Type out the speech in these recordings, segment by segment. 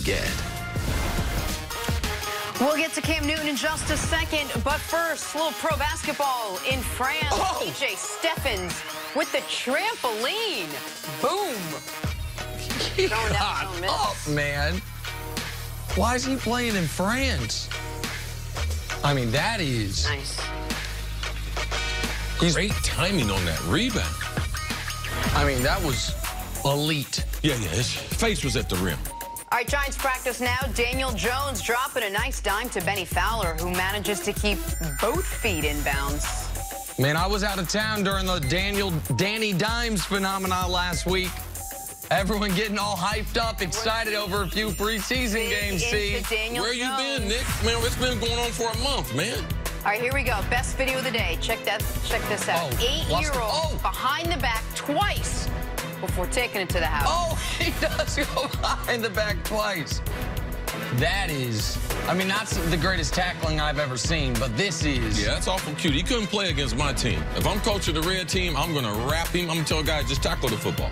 get. We'll get to Cam Newton in just a second, but first, a little pro basketball in France. DJ Steffens with the trampoline. Boom. God up, man. Why is he playing in France? I mean, that is... Nice. Great timing on that rebound. I mean, that was elite. Yeah, his face was at the rim. All right, Giants practice now. Daniel Jones dropping a nice dime to Benny Fowler, who manages to keep both feet in bounds. Man, I was out of town during the Danny Dimes phenomenon last week. Everyone getting all hyped up, excited over a few preseason games, see? Where you been, Nick? Man, it's been going on for a month, man. All right, here we go. Best video of the day. Check this out. 8-year-old behind the back twice before taking it to the house. Oh, he does go behind the back twice. That is, I mean, that's the greatest tackling I've ever seen, but this is. Yeah, that's awful cute. He couldn't play against my team. If I'm coaching the red team, I'm going to wrap him. I'm going to tell guys, just tackle the football.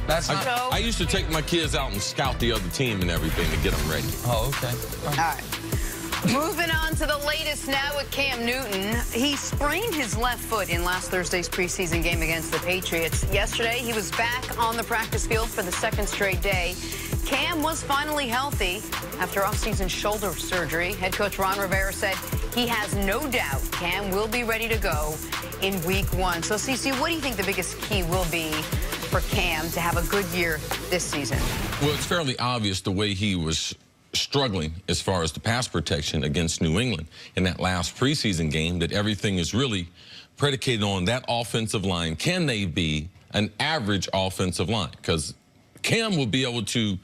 That's not. I used to take my kids out and scout the other team and everything to get them ready. Oh, okay. All right. Moving on to the latest now with Cam Newton. He sprained his left foot in last Thursday's preseason game against the Patriots. Yesterday, he was back on the practice field for the second straight day. Cam was finally healthy after offseason shoulder surgery. Head coach Ron Rivera said he has no doubt Cam will be ready to go in week 1. So, CeCe, what do you think the biggest key will be for Cam to have a good year this season? Well, it's fairly obvious the way he was struggling as far as the pass protection against New England in that last preseason game, that everything is really predicated on that offensive line. Can they be an average offensive line? Because Cam will be able to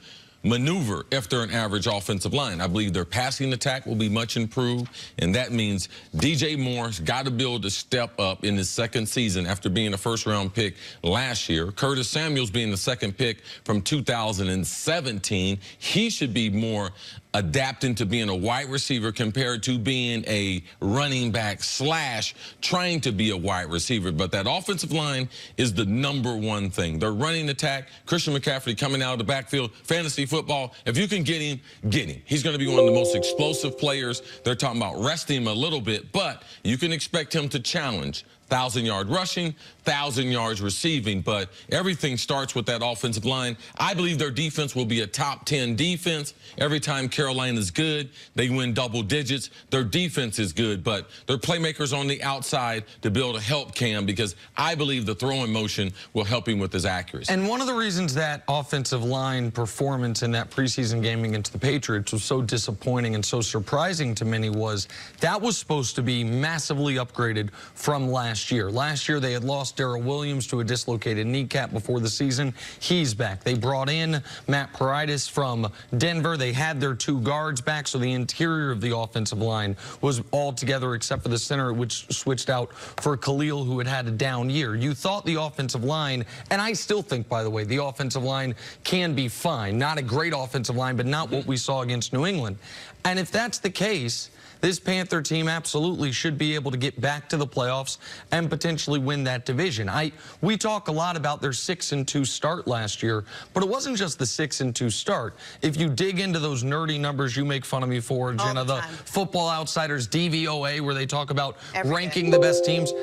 maneuver if they're an average offensive line. I believe their passing attack will be much improved, and that means DJ Moore's got to be able to step up in his second season after being a first-round pick last year. Curtis Samuel's being the second pick from 2017. He should be more adapting to being a wide receiver compared to being a running back / trying to be a wide receiver. But that offensive line is the #1 thing. Their running attack, Christian McCaffrey coming out of the backfield, fantasy football, if you can get him, get him. He's going to be one of the most explosive players. They're talking about resting him a little bit, but you can expect him to challenge 1,000-yard rushing, 1,000 yards receiving, but everything starts with that offensive line. I believe their defense will be a top 10 defense. Every time Carolina's good, they win double digits. Their defense is good, but their playmakers on the outside to be able to help Cam, because I believe the throwing motion will help him with his accuracy. And one of the reasons that offensive line performance in that preseason game against the Patriots was so disappointing and so surprising to many was that was supposed to be massively upgraded from last year. Last year, they had lost Darrell Williams to a dislocated kneecap before the season. He's back. They brought in Matt Paradis from Denver. They had their 2 guards back, so the interior of the offensive line was all together except for the center, which switched out for Khalil, who had a down year. You thought the offensive line, and I still think, by the way, the offensive line can be fine. Not a great offensive line, but not what we saw against New England. And if that's the case, this Panther team absolutely should be able to get back to the playoffs and potentially win that division. We talk a lot about their 6-2 start last year, but it wasn't just the 6-2 start. If you dig into those nerdy numbers you make fun of me for, Jenna, the Football Outsiders DVOA, where they talk about ranking the best teams,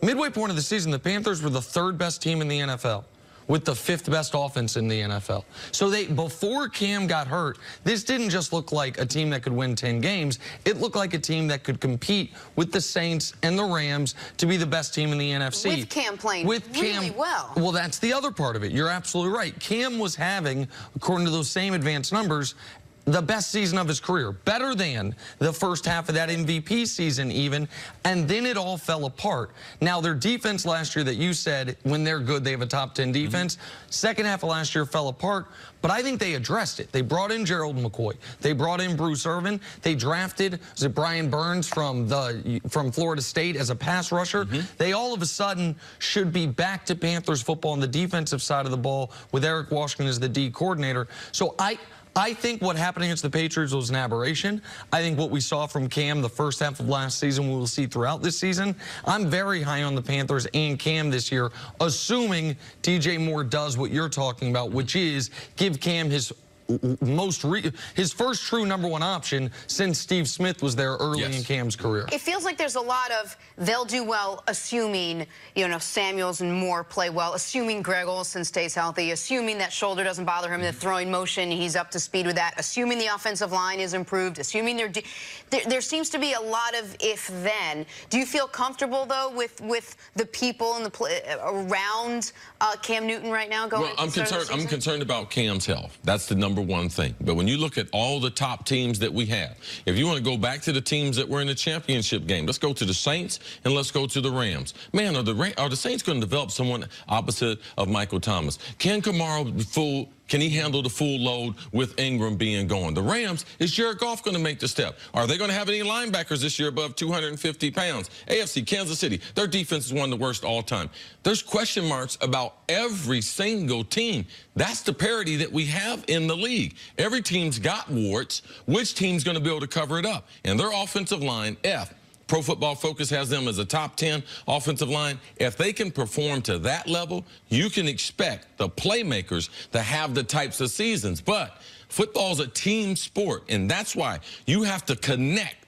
midway point of the season, the Panthers were the 3rd best team in the NFL, with the 5th best offense in the NFL. So before Cam got hurt, this didn't just look like a team that could win 10 games. It looked like a team that could compete with the Saints and the Rams to be the best team in the NFC. With Cam playing really well. Well, that's the other part of it. You're absolutely right. Cam was having, according to those same advanced numbers, the best season of his career, better than the first half of that MVP season even, and then it all fell apart. Now, their defense last year that you said, when they're good, they have a top 10 defense. Second half of last year fell apart, but I think they addressed it. They brought in Gerald McCoy. They brought in Bruce Irvin. They drafted, Brian Burns from Florida State as a pass rusher. They all of a sudden should be back to Panthers football on the defensive side of the ball with Eric Washington as the D coordinator. So I think what happened against the Patriots was an aberration. I think what we saw from Cam the first half of last season, we will see throughout this season. I'm very high on the Panthers and Cam this year, assuming DJ Moore does what you're talking about, which is give Cam his his first true #1 option since Steve Smith was there early in Cam's career. It feels like there's a lot of they'll do well, assuming, you know, Samuels and Moore play well, assuming Greg Olsen stays healthy, assuming that shoulder doesn't bother him, the throwing motion, he's up to speed with that, assuming the offensive line is improved, assuming there seems to be a lot of if-then. Do you feel comfortable, though, with the people and around Cam Newton right now going? Well, I'm concerned about Cam's health. That's the #1 thing. But when you look at all the top teams that we have, if you want to go back to the teams that were in the championship game, let's go to the Saints and let's go to the Rams. Man, are the Saints going to develop someone opposite of Michael Thomas? Can he handle the full load with Ingram being gone? The Rams, is Jared Goff going to make the step? Are they going to have any linebackers this year above 250 pounds? AFC, Kansas City, their defense is one of the worst all time. There's question marks about every single team. That's the parity that we have in the league. Every team's got warts. Which team's going to be able to cover it up? And their offensive line, Pro Football Focus has them as a top 10 offensive line. If they can perform to that level, you can expect the playmakers to have the types of seasons. But football's a team sport, and that's why you have to connect.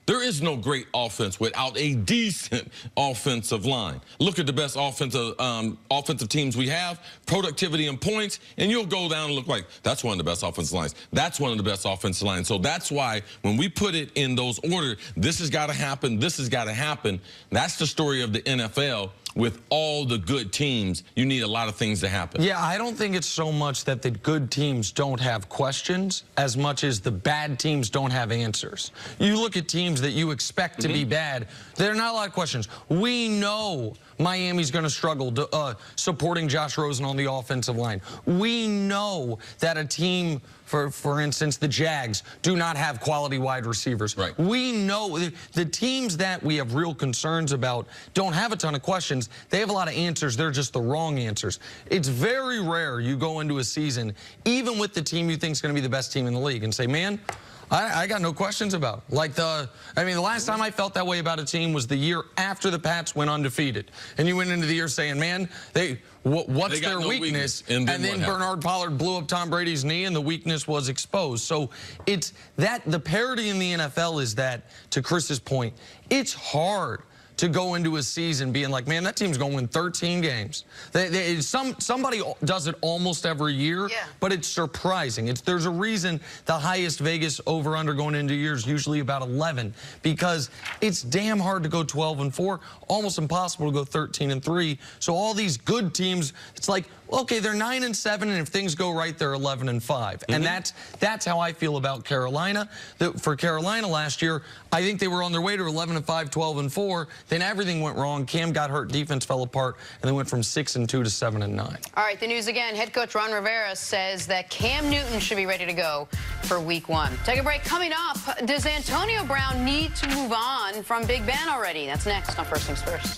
There is no great offense without a decent offensive line. Look at the best offensive teams we have, productivity and points, and you'll go down and look like that's one of the best offensive lines. That's one of the best offensive lines. So that's why when we put it in those order, this has got to happen, this has got to happen. That's the story of the NFL. With all the good teams, you need a lot of things to happen. Yeah, I don't think it's so much that the good teams don't have questions as much as the bad teams don't have answers. You look at teams that you expect to be bad, there are not a lot of questions. We know Miami's going to struggle supporting Josh Rosen on the offensive line. We know that a team, for instance, the Jags, do not have quality wide receivers. Right. We know the teams that we have real concerns about don't have a ton of questions. They have a lot of answers. They're just the wrong answers. It's very rare you go into a season, even with the team you think is going to be the best team in the league, and say, man, I got no questions about. The last time I felt that way about a team was the year after the Pats went undefeated. And you went into the year saying, man, what's their weakness? And then Bernard Pollard blew up Tom Brady's knee and the weakness was exposed. So it's that the parity in the NFL is that, to Chris's point, it's hard to go into a season being like, man, that team's going to win 13 games. Somebody does it almost every year, but it's surprising. There's a reason the highest Vegas over-under going into years is usually about 11, because it's damn hard to go 12-4, almost impossible to go 13-3. So all these good teams, it's like, okay, they're 9-7, and if things go right, they're 11-5. And that's how I feel about Carolina. For Carolina last year, I think they were on their way to 11-5, 12-4. Then everything went wrong. Cam got hurt, defense fell apart, and they went from 6-2 to 7-9. All right, the news again. Head coach Ron Rivera says that Cam Newton should be ready to go for Week 1. Take a break. Coming up, does Antonio Brown need to move on from Big Ben already? That's next on First Things First.